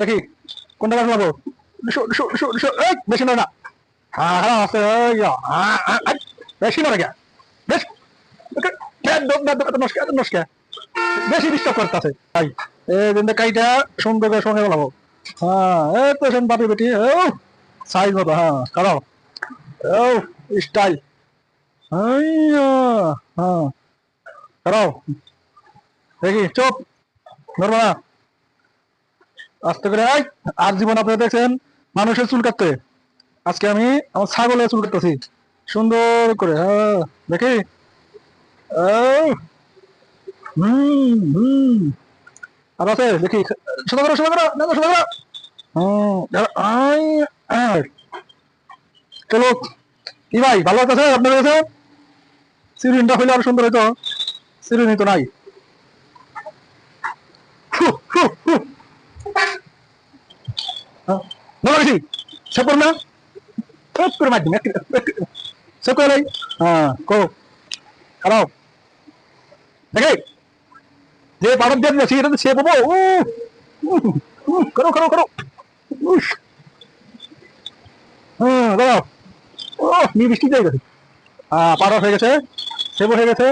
দেখি কোনটা গাছ লাগাবো। বেশি নয় না। হ্যাঁ হ্যাঁ আছে বেশি নয় গে বেশ নমস্কার বেশি ডিস্টার্ব করতেছে তাই এই কিন্তু কাইটা সুন্দর করে সঙ্গে বলাবো। হ্যাঁ এই তো শোন বাপি বেটি ও সাইজ মতো হ্যাঁ করো ও স্টাইল হ্যাঁ করো দেখি চুপ ধরবো না আস্তে করে আর জীবন আপনারা দেখছেন মানুষের চুল কাটতে আজকে আমি আমার ছাগলের চুল কাটতেছি সুন্দর করে হ্যাঁ দেখি হুম আর আছে দেখি সোজা করো সোজা করো না সোজা করো চলো কি ভাই ভালো আছে আপনার কাছে সিরিনটা হইলে আরো সুন্দর হইতো সিরিনি তো নাই বেশি সব করো না করে মাধ্যমে সব করে হ্যাঁ করো খারাপ দেখে যে বারণ দিয়ে দিয়েছি এটা তো সে পাবো করো করো করো হ্যাঁ দাঁড়াও ও নি বৃষ্টি দিয়ে গেছে পারো হয়ে গেছে সেবো হয়ে গেছে